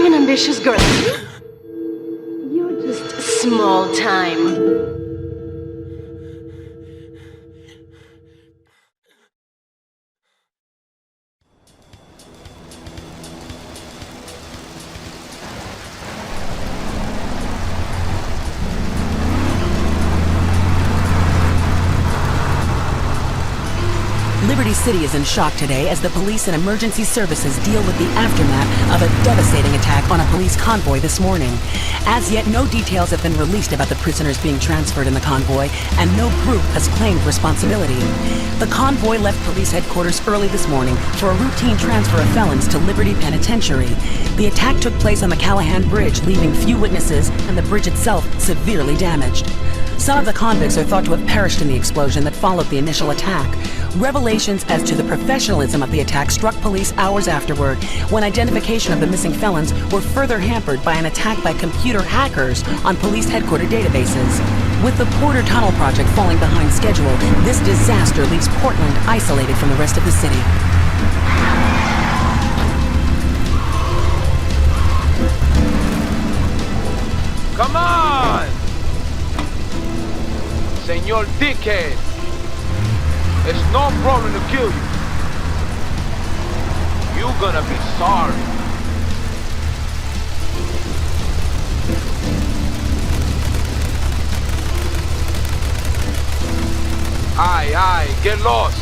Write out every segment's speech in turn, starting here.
I'm an ambitious girl. You're just small time. Liberty City is in shock today as the police and emergency services deal with the aftermath of a devastating attack on a police convoy this morning. As yet, no details have been released about the prisoners being transferred in the convoy, and no group has claimed responsibility. The convoy left police headquarters early this morning for a routine transfer of felons to Liberty Penitentiary. The attack took place on the Callahan Bridge, leaving few witnesses and the bridge itself severely damaged. Some of the convicts are thought to have perished in the explosion that followed the initial attack. Revelations as to the professionalism of the attack struck police hours afterward, when identification of the missing felons were further hampered by an attack by computer hackers on police headquarters databases. With the Porter Tunnel project falling behind schedule, this disaster leaves Portland isolated from the rest of the city. Come on! Senor Dickhead! It's no problem to kill you. You're gonna be sorry. Aye, get lost.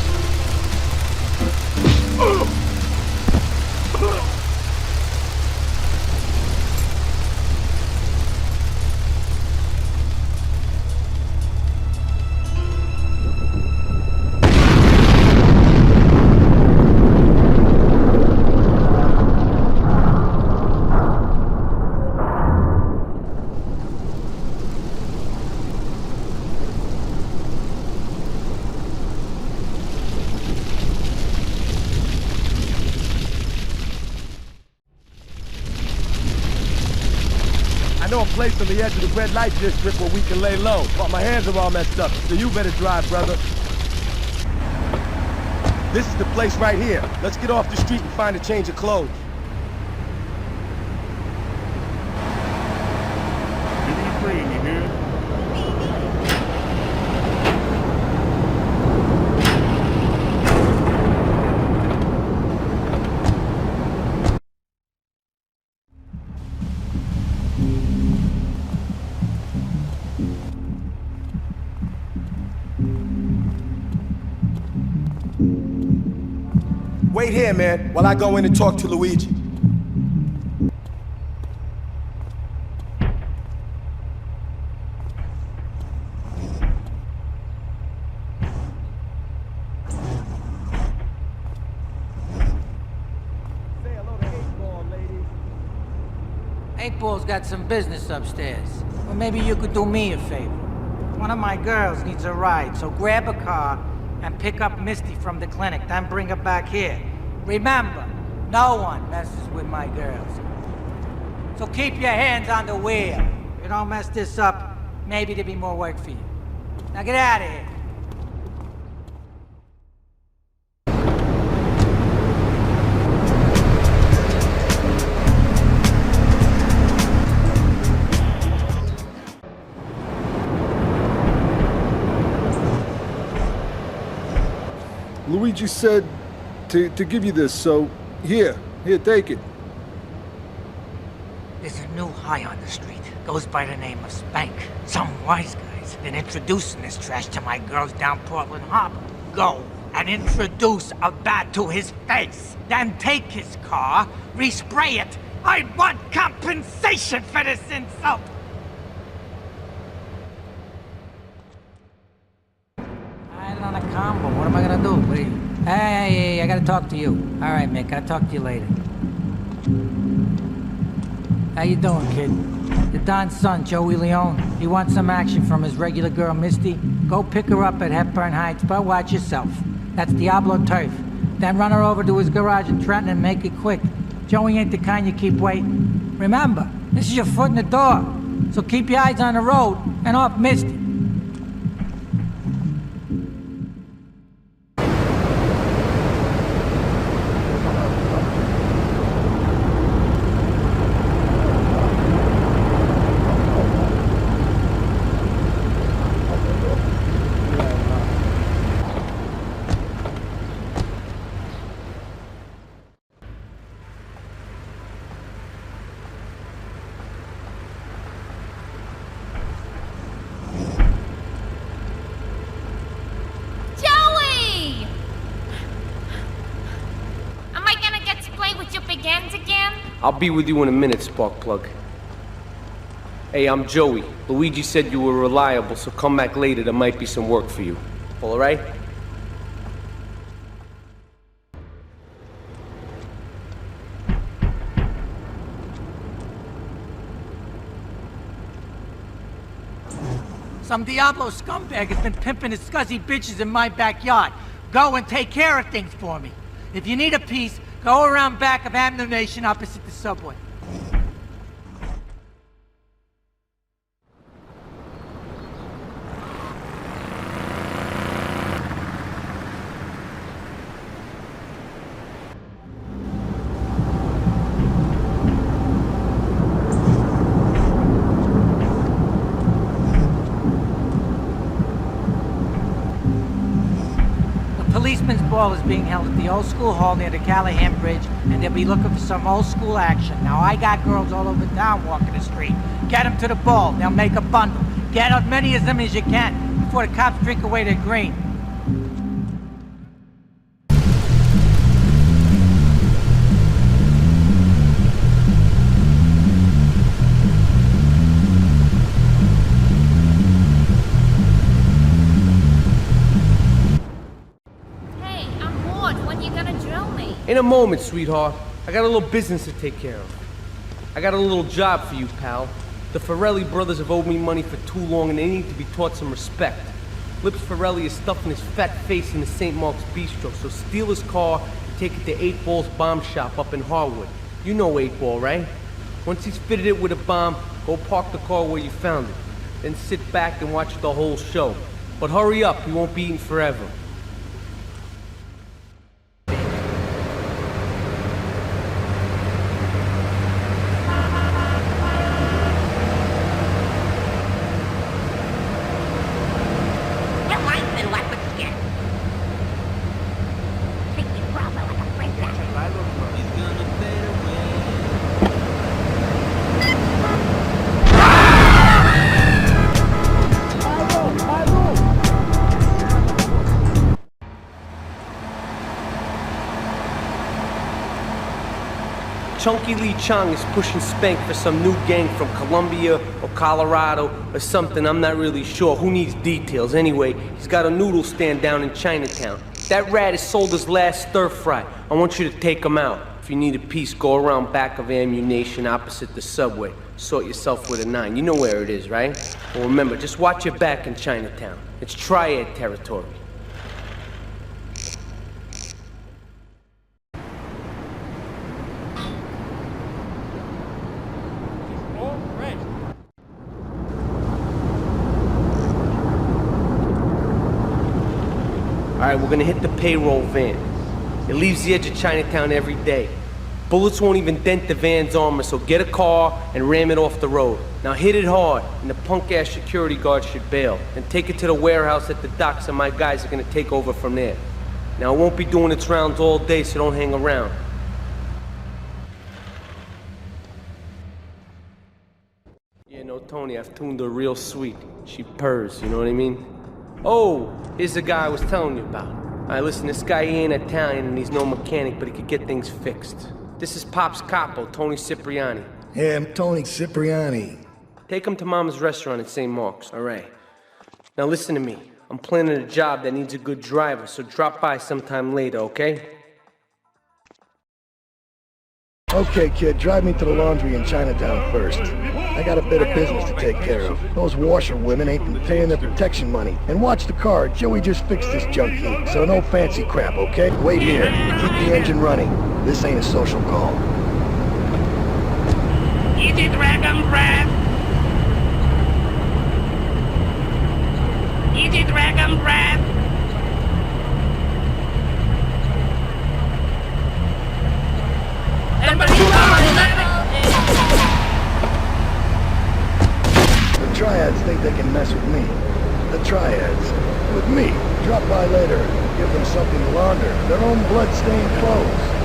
I know a place on the edge of the red light district where we can lay low, but my hands are all messed up, so you better drive, brother. This is the place right here. Let's get off the street and find a change of clothes. Give me a green, you hear? Wait here, man, while I go in and talk to Luigi. Say hello to 8-Ball, ladies. 8-Ball's got some business upstairs. Well, maybe you could do me a favor. One of my girls needs a ride, so grab a car and pick up Misty from the clinic, then bring her back here. Remember, no one messes with my girls. So keep your hands on the wheel. If you don't mess this up, maybe there'll be more work for you. Now get out of here. Luigi said to give you this, so here, take it. There's a new high on the street. Goes by the name of Spank. Some wise guys been introducing this trash to my girls down Portland Harbor. Go and introduce a bat to his face. Then take his car, respray it. I want compensation for this insult. On a combo. What am I gonna do? What are you? Hey, I gotta talk to you. All right, Mick, I'll talk to you later. How you doing, kid? The Don's son, Joey Leone. He wants some action from his regular girl, Misty. Go pick her up at Hepburn Heights, but watch yourself. That's Diablo turf. Then run her over to his garage in Trenton and make it quick. Joey ain't the kind you keep waiting. Remember, this is your foot in the door. So keep your eyes on the road and off Misty. I'll be with you in a minute, Sparkplug. Hey, I'm Joey. Luigi said you were reliable, so come back later. There might be some work for you. All right? Some Diablo scumbag has been pimping his scuzzy bitches in my backyard. Go and take care of things for me. If you need a piece, go around back of Avenue Nation opposite the subway. Policeman's ball is being held at the old school hall near the Callahan Bridge, and they'll be looking for some old school action. Now, I got girls all over town walking the street. Get them to the ball. They'll make a bundle. Get as many of them as you can before the cops drink away their green. In a moment, sweetheart. I got a little business to take care of. I got a little job for you, pal. The Ferrelli brothers have owed me money for too long and they need to be taught some respect. Lips Ferrelli is stuffing his fat face in the St. Mark's Bistro, so steal his car and take it to 8 Ball's bomb shop up in Harwood. You know 8 Ball, right? Once he's fitted it with a bomb, go park the car where you found it. Then sit back and watch the whole show. But hurry up, he won't be eating forever. Chunky Lee Chong is pushing Spank for some new gang from Colombia or Colorado or something, I'm not really sure. Who needs details? Anyway, he's got a noodle stand down in Chinatown. That rat has sold his last stir-fry. I want you to take him out. If you need a piece, go around back of Ammunition opposite the subway. Sort yourself with a 9. You know where it is, right? Well, remember, just watch your back in Chinatown. It's Triad territory. Alright, we're gonna hit the payroll van. It leaves the edge of Chinatown every day. Bullets won't even dent the van's armor, so get a car and ram it off the road. Now hit it hard, and the punk-ass security guard should bail. And take it to the warehouse at the docks, and my guys are gonna take over from there. Now, it won't be doing its rounds all day, so don't hang around. Yeah, no, Tony, I've tuned her real sweet. She purrs, you know what I mean? Oh, here's the guy I was telling you about. Alright, listen, this guy, he ain't Italian and he's no mechanic, but he could get things fixed. This is Pop's capo, Tony Cipriani. Yeah, I'm Tony Cipriani. Take him to Mama's restaurant at St. Mark's, alright? Now listen to me. I'm planning a job that needs a good driver, so drop by sometime later, okay? Okay, kid, drive me to the laundry in Chinatown first. I got a bit of business to take care of. Those washerwomen ain't been paying their protection money. And watch the car, Joey just fixed this junk heap, so no fancy crap, okay? Wait here, keep the engine running. This ain't a social call. Easy Dragon Breath! Easy Dragon Breath! The Triads think they can mess with me. The Triads. With me. Drop by later. Give them something to launder. Their own blood-stained clothes.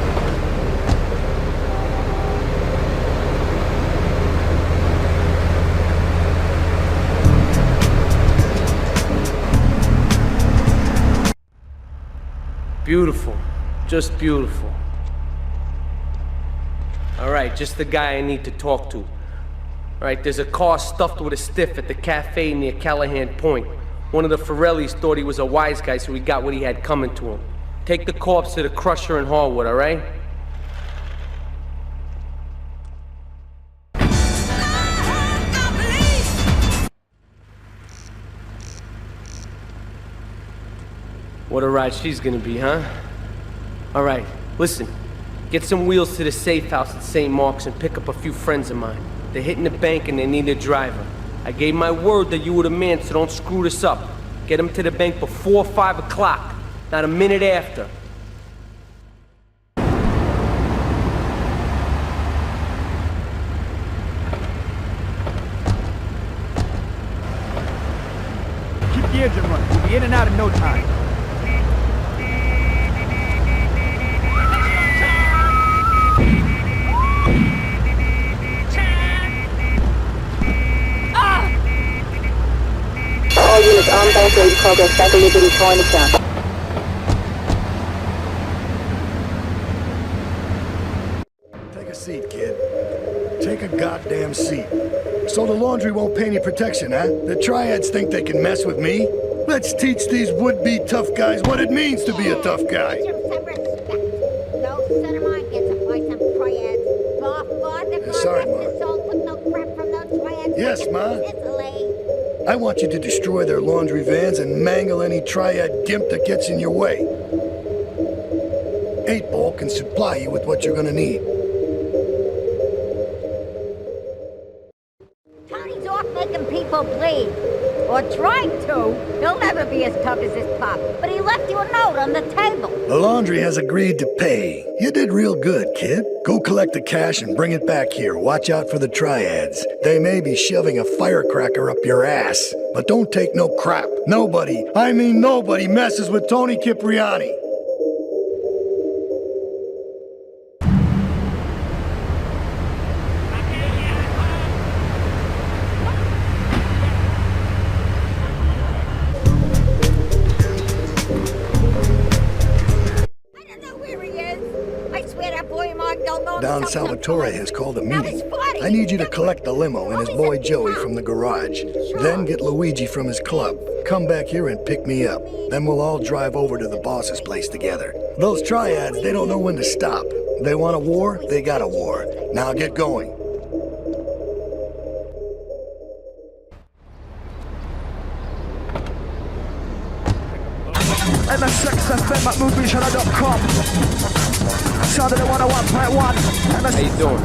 Beautiful. Just beautiful. Alright, just the guy I need to talk to. Alright, there's a car stuffed with a stiff at the cafe near Callahan Point. One of the Forellis thought he was a wise guy, so he got what he had coming to him. Take the corpse to the Crusher in Harwood, alright? What a ride she's gonna be, huh? Alright, listen. Get some wheels to the safe house at St. Mark's and pick up a few friends of mine. They're hitting the bank and they need a driver. I gave my word that you were the man, so don't screw this up. Get them to the bank before 5 o'clock, not a minute after. Keep the engine running. We'll be in and out in no time. All units on bank road progress back to Liberty Chinatown. Take a seat, kid. Take a goddamn seat. So the laundry won't pay any protection, huh? The triads think they can mess with me? Let's teach these would-be tough guys what it means to be a tough guy. Sorry, Ma. Yes, Ma. I want you to destroy their laundry vans and mangle any triad gimp that gets in your way. 8-Ball can supply you with what you're gonna need. Tony's off making people bleed. Or trying to. He'll never be as tough as his pop. But he left you a note on the table. The laundry has agreed to pay. You did real good, kid. Go collect the cash and bring it back here. Watch out for the triads. They may be shoving a firecracker up your ass. But don't take no crap. Nobody, I mean nobody, messes with Tony Cipriani. Don Salvatore has called a meeting. I need you to collect the limo and his boy Joey from the garage. Then get Luigi from his club. Come back here and pick me up. Then we'll all drive over to the boss's place together. Those triads, they don't know when to stop. They want a war, they got a war. Now get going. MSXFM at movieshredder.com. Sound of the 101.1. How you doing?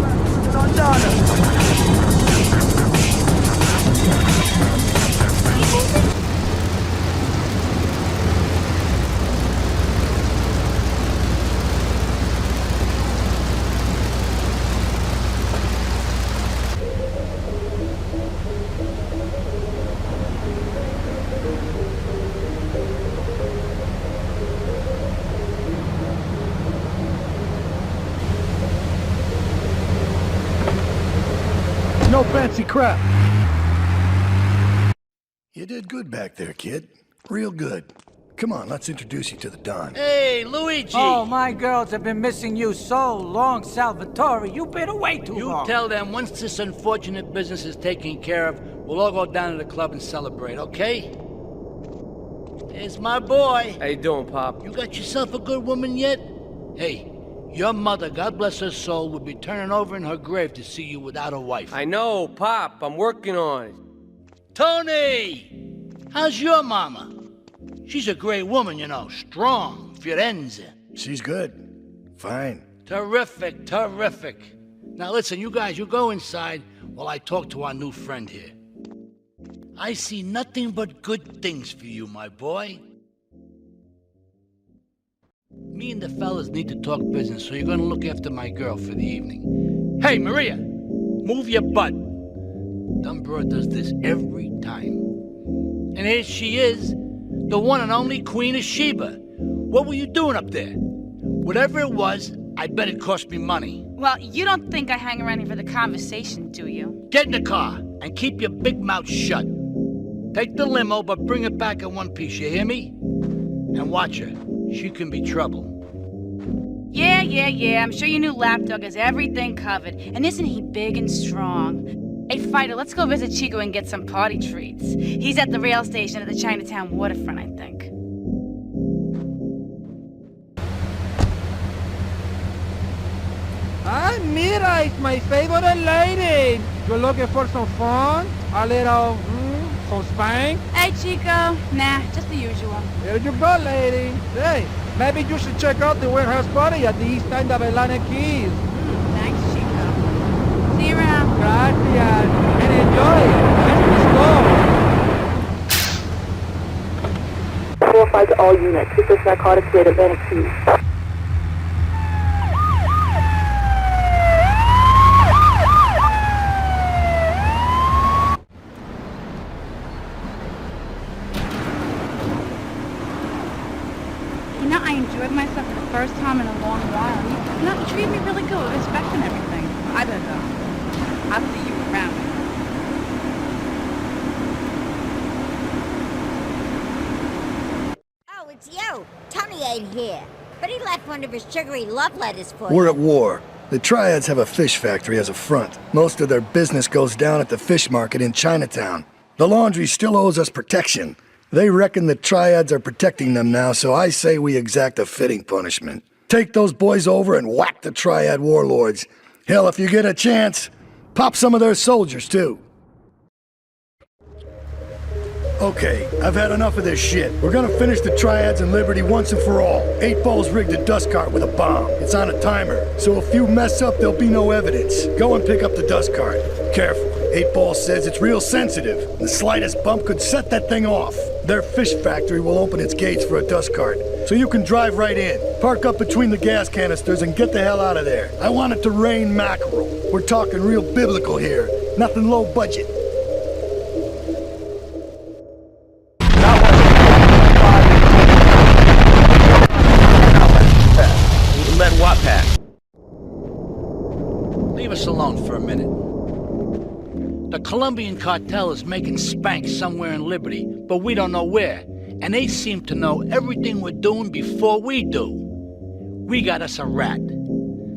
No fancy crap. You did good back there, kid. Real good. Come on, let's introduce you to the Don. Hey, Luigi! Oh, my girls have been missing you so long, Salvatore. You've been away too long. You tell them once this unfortunate business is taken care of, we'll all go down to the club and celebrate, okay? Here's my boy. How you doing, Pop? You got yourself a good woman yet? Hey, your mother, God bless her soul, would be turning over in her grave to see you without a wife. I know, Pop. I'm working on it. Tony! How's your mama? She's a great woman, you know. Strong. Firenze. She's good. Fine. Terrific, terrific. Now listen, you guys, you go inside while I talk to our new friend here. I see nothing but good things for you, my boy. Me and the fellas need to talk business, so you're gonna look after my girl for the evening. Hey, Maria, move your butt. Dumb broad does this every time. And here she is, the one and only Queen of Sheba. What were you doing up there? Whatever it was, I bet it cost me money. Well, you don't think I hang around here for the conversation, do you? Get in the car and keep your big mouth shut. Take the limo, but bring it back in one piece, you hear me? And watch her. She can be trouble. Yeah. I'm sure your new lapdog has everything covered. And isn't he big and strong? Hey, Fighter, let's go visit Chico and get some party treats. He's at the rail station at the Chinatown waterfront, I think. Ah, Mira, it's my favorite lady. You're looking for some fun? A little, some spank? Hey, Chico. Nah, just the usual. Here you go, lady. Hey, maybe you should check out the warehouse party at the east end of Atlantic Keys. Thanks, Chico. See you around. Gracias. And enjoy it. Let's go. 4-5 to all units. This is narcotics at Atlantic Keys. I enjoyed myself for the first time in a long while. You treated me really good with respect and everything. I better go. I'll see you around. Oh, it's you. Tony ain't here. But he left one of his sugary love letters for you. We're at war. The Triads have a fish factory as a front. Most of their business goes down at the fish market in Chinatown. The laundry still owes us protection. They reckon the Triads are protecting them now, so I say we exact a fitting punishment. Take those boys over and whack the Triad warlords. Hell, if you get a chance, pop some of their soldiers, too. Okay, I've had enough of this shit. We're gonna finish the Triads and Liberty once and for all. 8 Ball's rigged a dust cart with a bomb. It's on a timer, so if you mess up, there'll be no evidence. Go and pick up the dust cart. Careful. 8 Ball says it's real sensitive. The slightest bump could set that thing off. Their fish factory will open its gates for a dust cart, so you can drive right in. Park up between the gas canisters and get the hell out of there. I want it to rain mackerel. We're talking real biblical here. Nothing low budget. Let what pass? Leave us alone for a minute. The Colombian cartel is making spank somewhere in Liberty, but we don't know where. And they seem to know everything we're doing before we do. We got us a rat.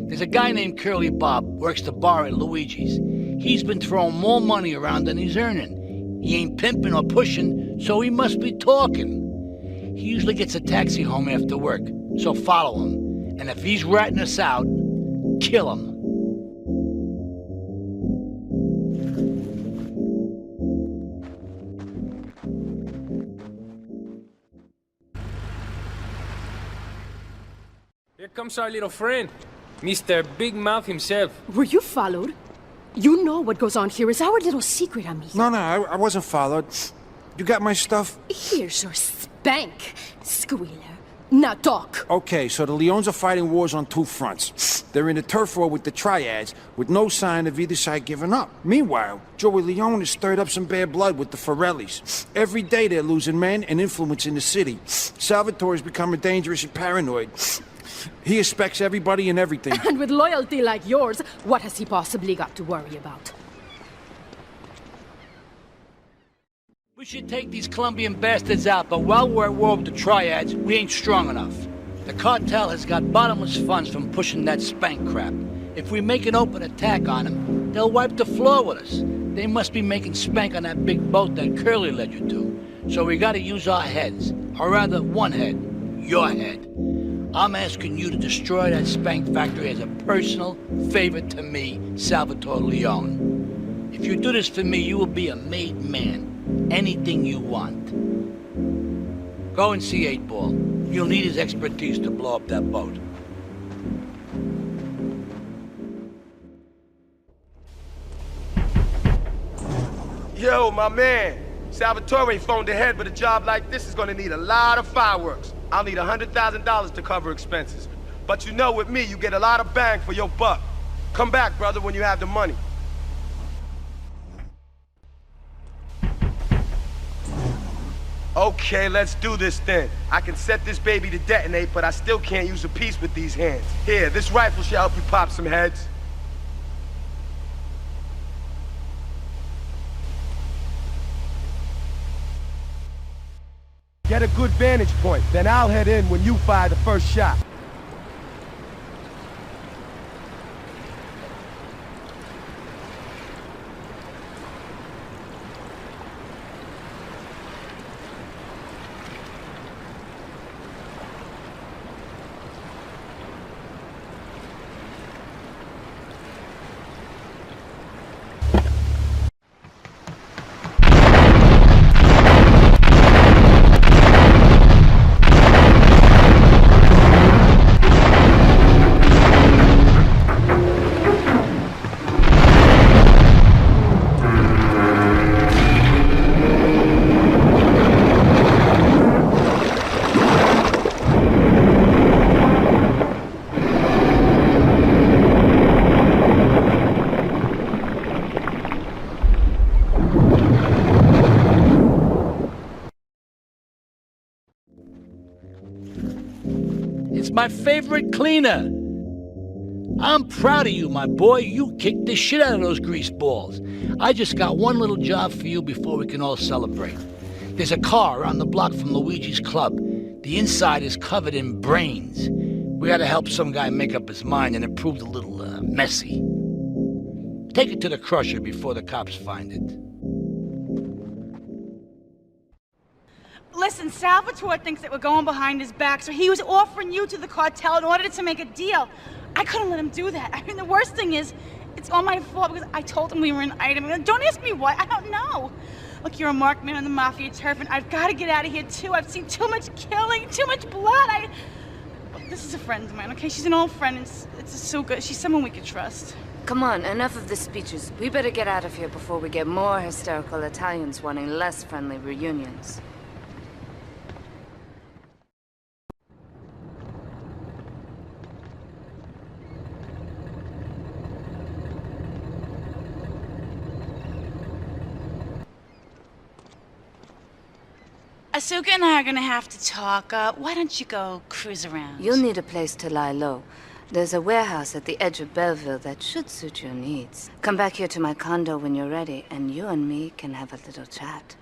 There's a guy named Curly Bob, works the bar at Luigi's. He's been throwing more money around than he's earning. He ain't pimping or pushing, so he must be talking. He usually gets a taxi home after work, so follow him. And if he's ratting us out, kill him. Here comes our little friend, Mr. Big Mouth himself. Were you followed? You know what goes on here is our little secret, amigo. No, I wasn't followed. You got my stuff? Here's your spank, squealer. Now talk. Okay, so the Leons are fighting wars on 2 fronts. They're in a turf war with the Triads, with no sign of either side giving up. Meanwhile, Joey Leon has stirred up some bad blood with the Forellis. Every day they're losing men and influence in the city. Salvatore's becoming dangerous and paranoid. He expects everybody and everything. And with loyalty like yours, what has he possibly got to worry about? We should take these Colombian bastards out, but while we're at war with the Triads, we ain't strong enough. The cartel has got bottomless funds from pushing that spank crap. If we make an open attack on them, they'll wipe the floor with us. They must be making spank on that big boat that Curly led you to. So we gotta use our heads, or rather one head, your head. I'm asking you to destroy that spank factory as a personal favor to me, Salvatore Leon. If you do this for me, you will be a made man. Anything you want. Go and see 8 Ball. You'll need his expertise to blow up that boat. Yo, my man. Salvatore phoned ahead, but a job like this is gonna need a lot of fireworks. I'll need $100,000 to cover expenses. But you know with me, you get a lot of bang for your buck. Come back, brother, when you have the money. Okay, let's do this then. I can set this baby to detonate, but I still can't use a piece with these hands. Here, this rifle should help you pop some heads. Get a good vantage point, then I'll head in when you fire the first shot. is my favorite cleaner. I'm proud of you, my boy. You kicked the shit out of those grease balls. I just got one little job for you before we can all celebrate. There's a car around the block from Luigi's club. The inside is covered in brains. We gotta help some guy make up his mind, and it proved a little, messy. Take it to the crusher before the cops find it. Listen, Salvatore thinks that we're going behind his back, so he was offering you to the cartel in order to make a deal. I couldn't let him do that. I mean, the worst thing is, it's all my fault because I told him we were an item. Don't ask me why, I don't know. Look, you're a marked man on the Mafia turf, and I've got to get out of here, too. I've seen too much killing, too much blood. Look, this is a friend of mine, okay? She's an old friend, and it's so good. She's someone we could trust. Come on, enough of the speeches. We better get out of here before we get more hysterical Italians wanting less friendly reunions. Asuka and I are gonna have to talk. Why don't you go cruise around? You'll need a place to lie low. There's a warehouse at the edge of Belleville that should suit your needs. Come back here to my condo when you're ready, and you and me can have a little chat.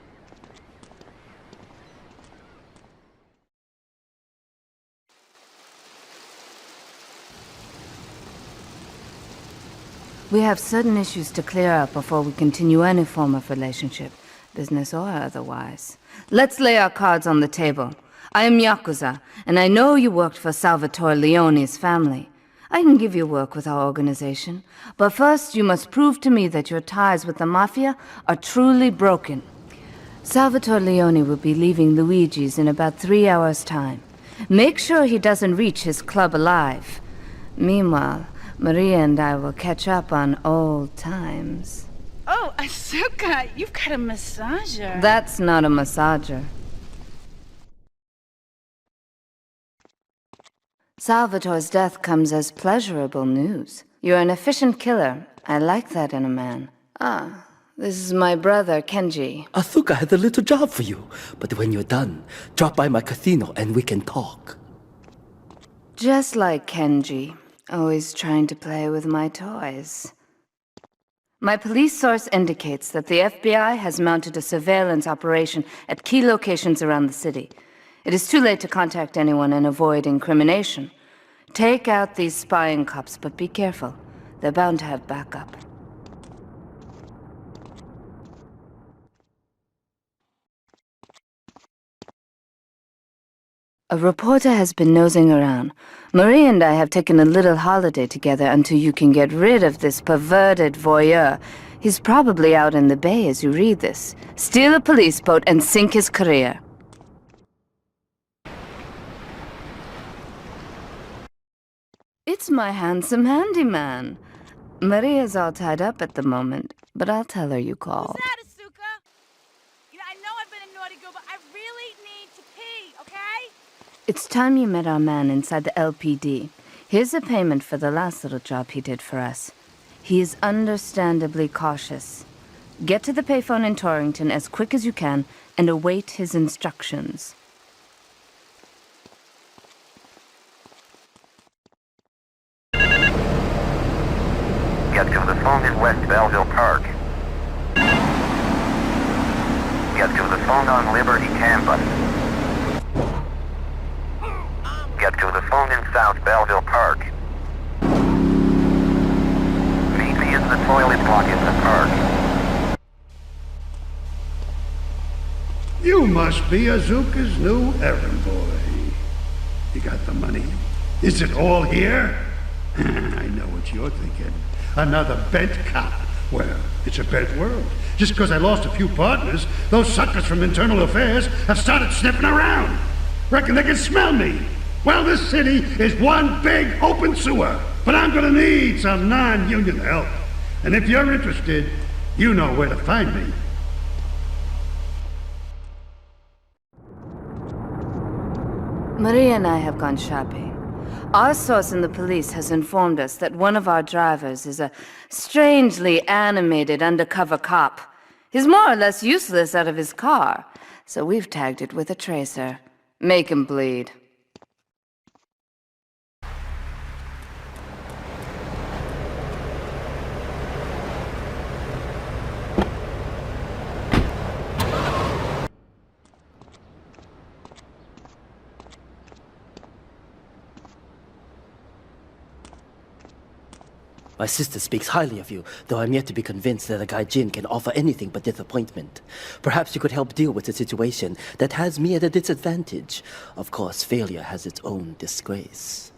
We have certain issues to clear up before we continue any form of relationship, business or otherwise. Let's lay our cards on the table. I am Yakuza, and I know you worked for Salvatore Leone's family. I can give you work with our organization, but first you must prove to me that your ties with the Mafia are truly broken. Salvatore Leone will be leaving Luigi's in about 3 hours' time. Make sure he doesn't reach his club alive. Meanwhile, Maria and I will catch up on old times. Oh, Asuka, you've got a massager. That's not a massager. Salvatore's death comes as pleasurable news. You're an efficient killer. I like that in a man. Ah, this is my brother, Kenji. Asuka has a little job for you, but when you're done, drop by my casino and we can talk. Just like Kenji, always trying to play with my toys. My police source indicates that the FBI has mounted a surveillance operation at key locations around the city. It is too late to contact anyone and avoid incrimination. Take out these spying cops, but be careful. They're bound to have backup. A reporter has been nosing around. Marie and I have taken a little holiday together until you can get rid of this perverted voyeur. He's probably out in the bay as you read this. Steal a police boat and sink his career. It's my handsome handyman. Maria's all tied up at the moment, but I'll tell her you called. Who's that, Asuka? You know, I know I've been a naughty girl, but I really need to pee, okay? It's time you met our man inside the LPD. Here's a payment for the last little job he did for us. He is understandably cautious. Get to the payphone in Torrington as quick as you can and await his instructions. Get to the phone in West Belleville Park. Get to the phone on Liberty campus. Get to the phone in South Belleville Park. Meet me in the toilet block in the park. You must be Azuka's new errand boy. You got the money? Is it all here? I know what you're thinking. Another bent cop. Well, it's a bent world. Just because I lost a few partners, those suckers from Internal Affairs have started sniffing around. Reckon they can smell me. Well, this city is one big open sewer. But I'm gonna need some non-union help. And if you're interested, you know where to find me. Maria and I have gone shopping. Our source in the police has informed us that one of our drivers is a strangely animated undercover cop. He's more or less useless out of his car, so we've tagged it with a tracer. Make him bleed. My sister speaks highly of you, though I'm yet to be convinced that a gaijin can offer anything but disappointment. Perhaps you could help deal with a situation that has me at a disadvantage. Of course, failure has its own disgrace.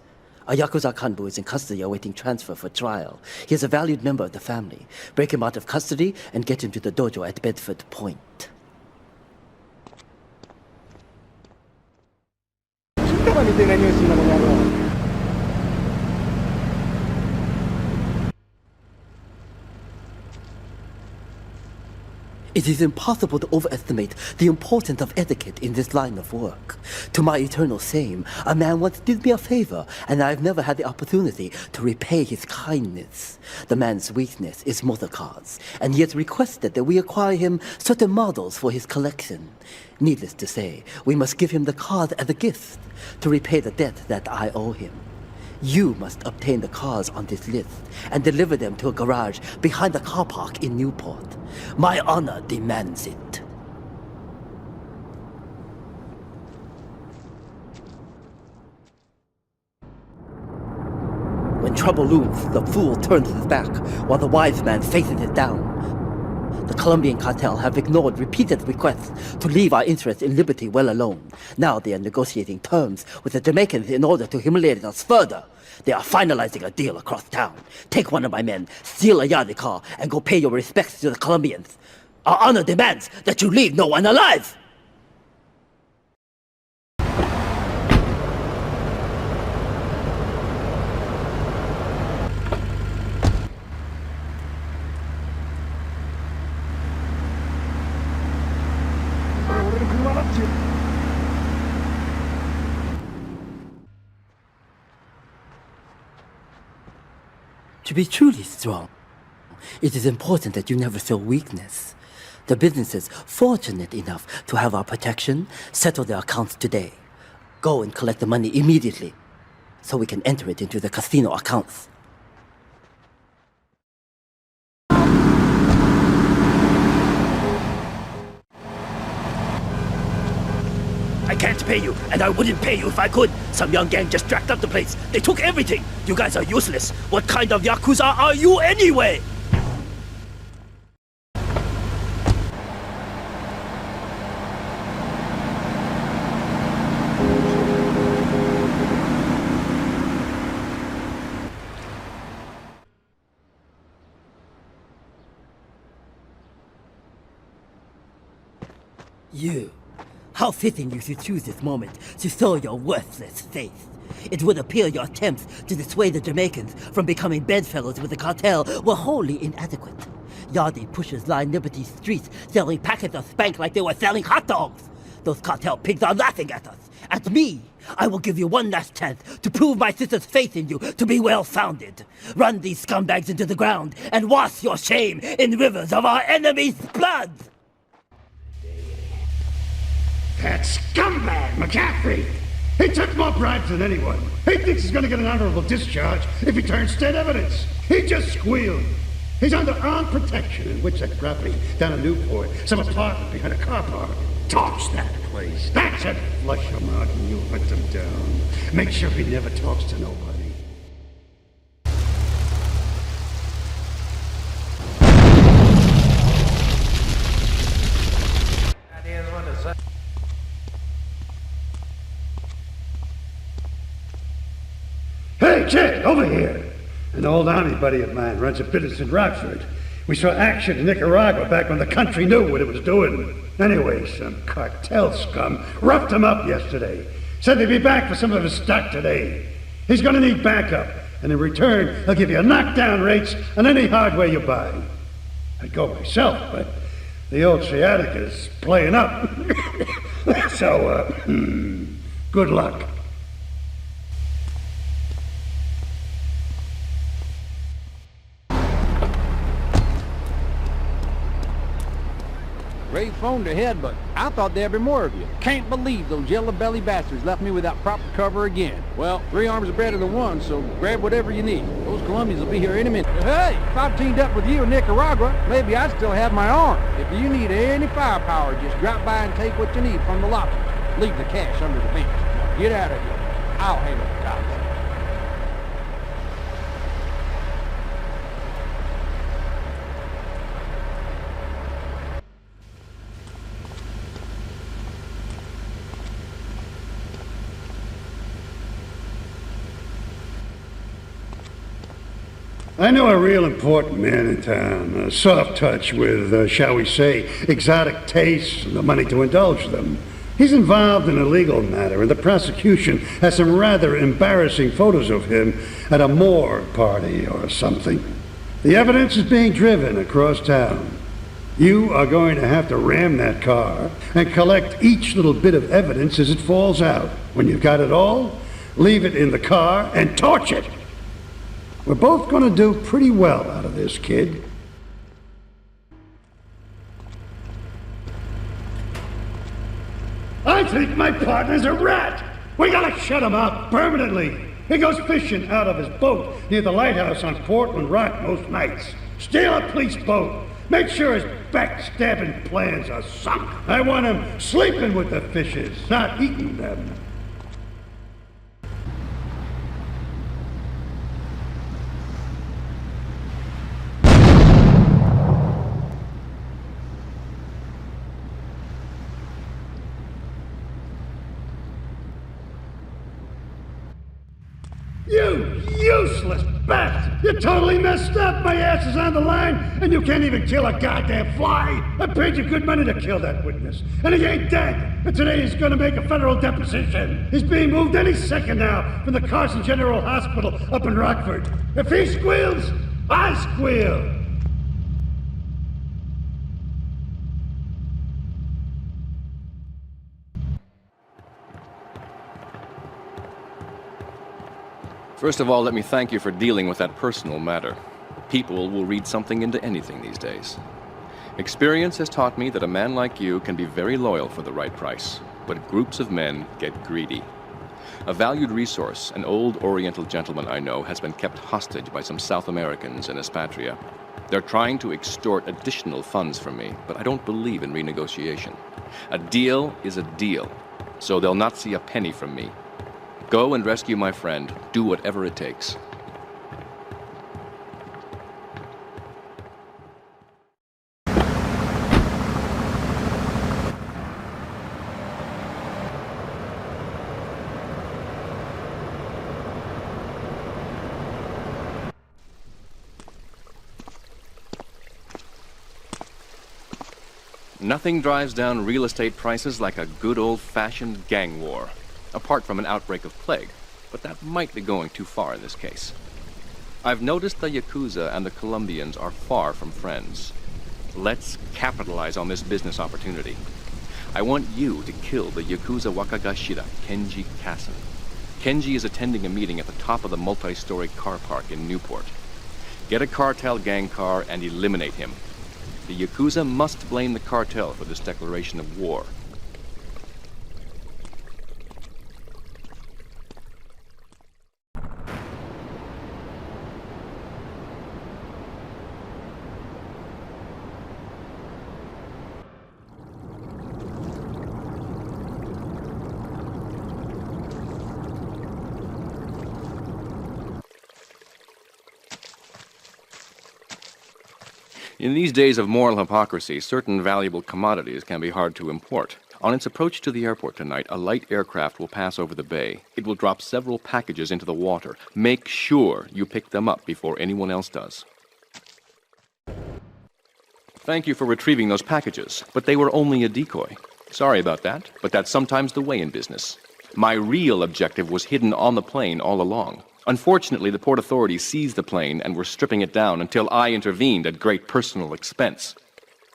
A Yakuza Kanbu is in custody awaiting transfer for trial. He is a valued member of the family. Break him out of custody and get him to the dojo at Bedford Point. It is impossible to overestimate the importance of etiquette in this line of work. To my eternal shame, a man once did me a favor, and I have never had the opportunity to repay his kindness. The man's weakness is motor cars, and he has requested that we acquire him certain models for his collection. Needless to say, we must give him the cars as a gift to repay the debt that I owe him. You must obtain the cars on this list and deliver them to a garage behind the car park in Newport. My honor demands it. When trouble looms, the fool turns his back, while the wise man faces it down. The Colombian cartel have ignored repeated requests to leave our interests in liberty well alone. Now they are negotiating terms with the Jamaicans in order to humiliate us further. They are finalizing a deal across town. Take one of my men, steal a Yardie car, and go pay your respects to the Colombians. Our honor demands that you leave no one alive! To be truly strong, it is important that you never show weakness. The businesses fortunate enough to have our protection settle their accounts today. Go and collect the money immediately, so we can enter it into the casino accounts. I can't pay you, and I wouldn't pay you if I could. Some young gang just jacked up the place. They took everything. You guys are useless. What kind of Yakuza are you anyway? You. How fitting you should choose this moment to show your worthless faith. It would appear your attempts to dissuade the Jamaicans from becoming bedfellows with the cartel were wholly inadequate. Yardie pushers line Liberty streets selling packets of spank like they were selling hot dogs. Those cartel pigs are laughing at us. At me! I will give you one last chance to prove my sister's faith in you to be well-founded. Run these scumbags into the ground and wash your shame in rivers of our enemies' blood! That scumbag, McCaffrey! He took more bribes than anyone. He thinks he's gonna get an honorable discharge if he turns state evidence. He just squealed. He's under armed protection in Witchett property down in Newport, some apartment behind a car park. Torch that place. That's it. Flush him out and you hunt him down. Make sure he never talks to nobody. Hey, kid, over here! An old army buddy of mine runs a business in Rockford. We saw action in Nicaragua back when the country knew what it was doing. Anyway, some cartel scum roughed him up yesterday. Said they'd be back for some of his stock today. He's gonna need backup, and in return, he'll give you knockdown rates on any hardware you buy. I'd go myself, but the old sciatica's playing up. So, good luck. Ray phoned ahead, but I thought there'd be more of you. Can't believe those yellow-belly bastards left me without proper cover again. Well, 3 arms are better than 1, so grab whatever you need. Those Colombians will be here any minute. Hey, if I've teamed up with you in Nicaragua, maybe I'd still have my arm. If you need any firepower, just drop by and take what you need from the lobster. Leave the cash under the bench. Now get out of here. I'll handle the cops. I know a real important man in town, a soft touch with, shall we say, exotic tastes and the money to indulge them. He's involved in a legal matter, and the prosecution has some rather embarrassing photos of him at a morgue party or something. The evidence is being driven across town. You are going to have to ram that car and collect each little bit of evidence as it falls out. When you've got it all, leave it in the car and torch it. We're both going to do pretty well out of this, kid. I think my partner's a rat. We gotta shut him up permanently. He goes fishing out of his boat near the lighthouse on Portland Rock most nights. Steal a police boat. Make sure his backstabbing plans are sunk. I want him sleeping with the fishes, not eating them. You useless bastard! You totally messed up! My ass is on the line, and you can't even kill a goddamn fly! I paid you good money to kill that witness, and he ain't dead! And today he's gonna make a federal deposition! He's being moved any second now from the Carson General Hospital up in Rockford. If he squeals, I squeal! First of all, let me thank you for dealing with that personal matter. People will read something into anything these days. Experience has taught me that a man like you can be very loyal for the right price, but groups of men get greedy. A valued resource, an old Oriental gentleman I know, has been kept hostage by some South Americans in Espatria. They're trying to extort additional funds from me, but I don't believe in renegotiation. A deal is a deal, so they'll not see a penny from me. Go and rescue my friend. Do whatever it takes. Nothing drives down real estate prices like a good old-fashioned gang war. Apart from an outbreak of plague, but that might be going too far in this case. I've noticed the Yakuza and the Colombians are far from friends. Let's capitalize on this business opportunity. I want you to kill the Yakuza Wakagashira, Kenji Kassen. Kenji is attending a meeting at the top of the multi-story car park in Newport. Get a cartel gang car and eliminate him. The Yakuza must blame the cartel for this declaration of war. In these days of moral hypocrisy, certain valuable commodities can be hard to import. On its approach to the airport tonight, a light aircraft will pass over the bay. It will drop several packages into the water. Make sure you pick them up before anyone else does. Thank you for retrieving those packages, but they were only a decoy. Sorry about that, but that's sometimes the way in business. My real objective was hidden on the plane all along. Unfortunately, the port authorities seized the plane and were stripping it down until I intervened at great personal expense.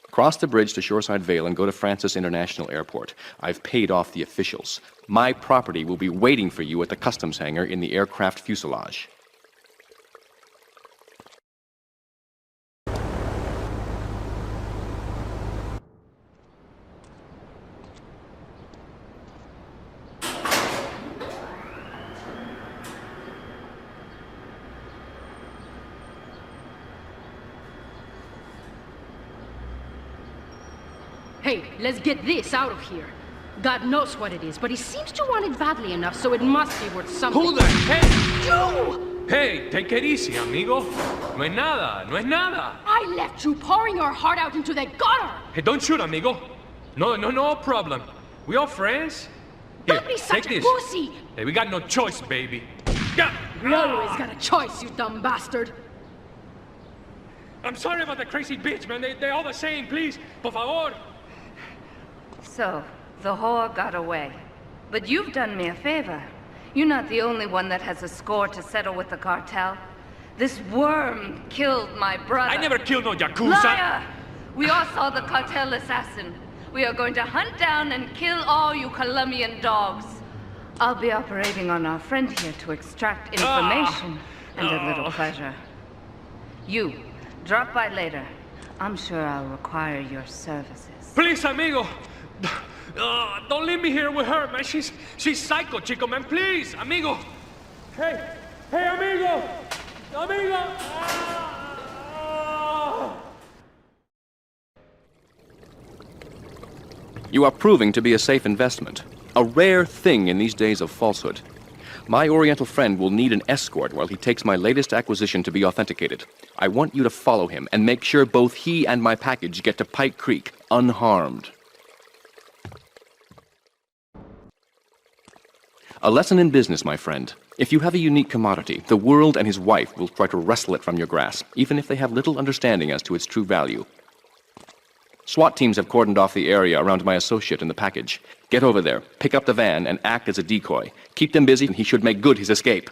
Cross the bridge to Shoreside Vale and go to Francis International Airport. I've paid off the officials. My property will be waiting for you at the customs hangar in the aircraft fuselage. Hey, let's get this out of here. God knows what it is, but he seems to want it badly enough, so it must be worth something. Who the heck? You! Hey, take it easy, amigo. No es nada, no es nada. I left you pouring our heart out into the gutter! Hey, don't shoot, amigo. No problem. We all friends? Here, Don't be such take a this. pussy! Hey, we got no choice, baby. Yeah. We always got a choice, you dumb bastard. I'm sorry about the crazy bitch, man. They're all the same. Please, por favor. So, the whore got away. But you've done me a favor. You're not the only one that has a score to settle with the cartel. This worm killed my brother. I never killed no Yakuza. Liar! We all saw the cartel assassin. We are going to hunt down and kill all you Colombian dogs. I'll be operating on our friend here to extract information and a little pleasure. You, drop by later. I'm sure I'll require your services. Please, amigo. Don't leave me here with her, man. She's psycho, chico, man. Please, amigo. Hey, amigo. Amigo. You are proving to be a safe investment. A rare thing in these days of falsehood. My Oriental friend will need an escort while he takes my latest acquisition to be authenticated. I want you to follow him and make sure both he and my package get to Pike Creek unharmed. A lesson in business, my friend. If you have a unique commodity, the world and his wife will try to wrestle it from your grasp, even if they have little understanding as to its true value. SWAT teams have cordoned off the area around my associate in the package. Get over there, pick up the van, and act as a decoy. Keep them busy, and he should make good his escape.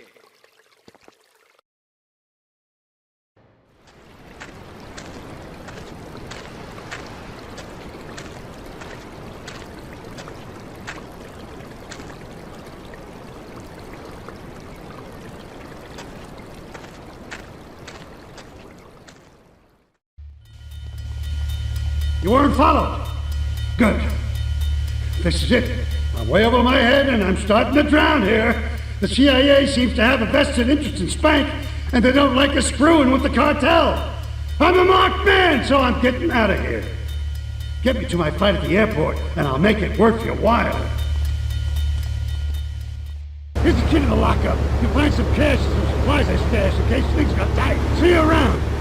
You weren't followed. Good. This is it. I'm way over my head and I'm starting to drown here. The CIA seems to have a vested interest in Spank, and they don't like us screwing with the cartel. I'm a marked man, so I'm getting out of here. Get me to my flight at the airport, and I'll make it worth your while. Here's the key to the lockup. You'll find some cash and some supplies I stashed in case things got tight. See you around.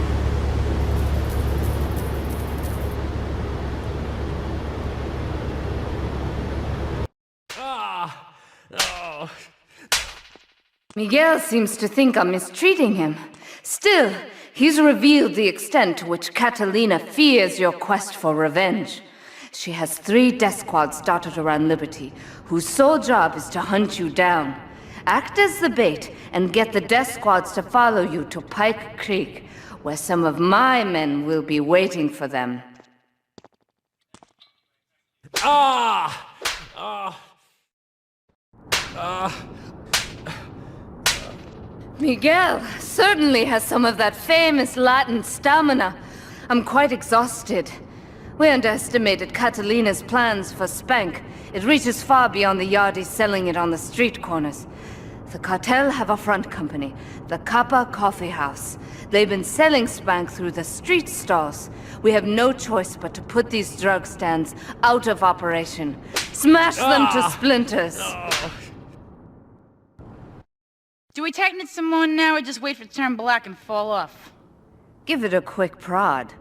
Miguel seems to think I'm mistreating him. Still, he's revealed the extent to which Catalina fears your quest for revenge. She has 3 death squads dotted around Liberty, whose sole job is to hunt you down. Act as the bait and get the death squads to follow you to Pike Creek, where some of my men will be waiting for them. Miguel certainly has some of that famous Latin stamina. I'm quite exhausted. We underestimated Catalina's plans for Spank. It reaches far beyond the yardies selling it on the street corners. The cartel have a front company, the Kappa Coffee House. They've been selling Spank through the street stalls. We have no choice but to put these drug stands out of operation. Smash them to splinters. Do we tighten it some more now, or just wait for it to turn black and fall off? Give it a quick prod.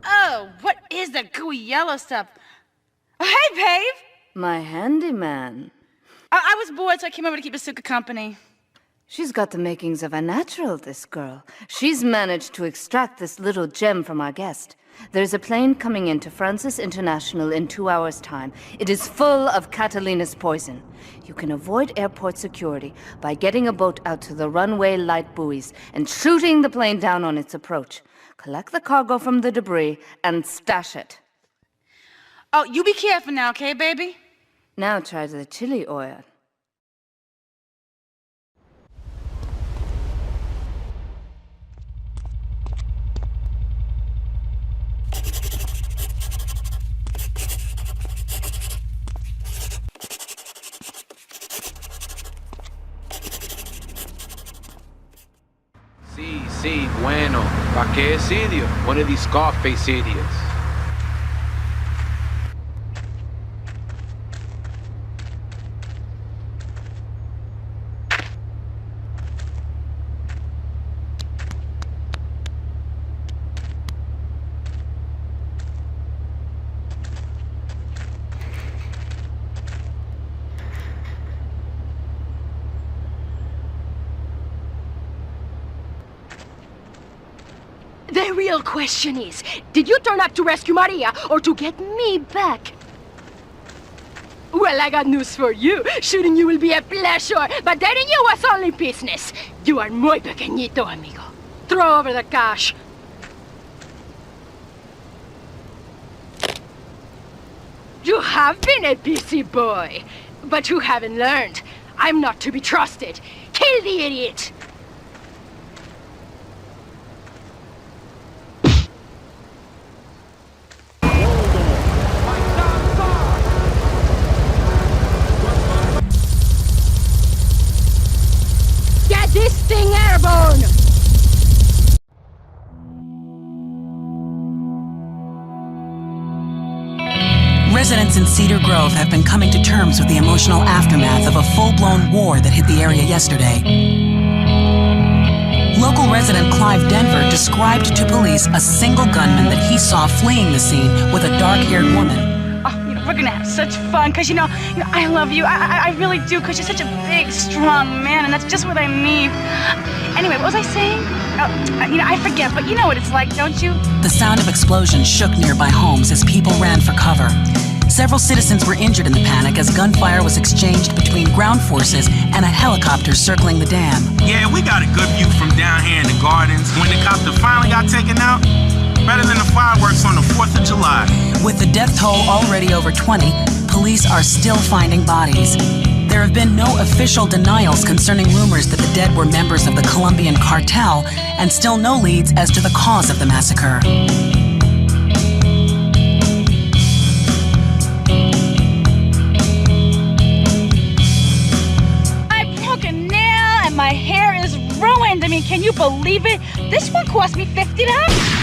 Oh, what is that gooey yellow stuff? Oh, hey, babe! My handyman. I was bored, so I came over to keep Asuka company. She's got the makings of a natural, this girl. She's managed to extract this little gem from our guest. There's a plane coming into Francis International in 2 hours' time. It is full of Catalina's poison. You can avoid airport security by getting a boat out to the runway light buoys and shooting the plane down on its approach. Collect the cargo from the debris and stash it. Oh, you be careful now, okay, baby? Now try the chili oil. Sí, bueno. ¿Pa' qué es idiot? One of these Scarface idiots. The real question is, did you turn up to rescue Maria or to get me back? Well, I got news for you. Shooting you will be a pleasure, but dating you was only business. You are muy pequeñito, amigo. Throw over the cash. You have been a busy boy, but you haven't learned. I'm not to be trusted. Kill the idiot! Get this thing airborne! Residents in Cedar Grove have been coming to terms with the emotional aftermath of a full-blown war that hit the area yesterday. Local resident Clive Denver described to police a single gunman that he saw fleeing the scene with a dark-haired woman. We're gonna have such fun, cause you know, I love you. I really do, cause you're such a big, strong man, and that's just what I need. Anyway, what was I saying? I forget, but you know what it's like, don't you? The sound of explosions shook nearby homes as people ran for cover. Several citizens were injured in the panic as gunfire was exchanged between ground forces and a helicopter circling the dam. Yeah, we got a good view from down here in the gardens. When the copter finally got taken out, better than the fireworks on the 4th of July. With the death toll already over 20, police are still finding bodies. There have been no official denials concerning rumors that the dead were members of the Colombian cartel, and still no leads as to the cause of the massacre. I broke a nail and my hair is ruined. I mean, can you believe it? This one cost me $50.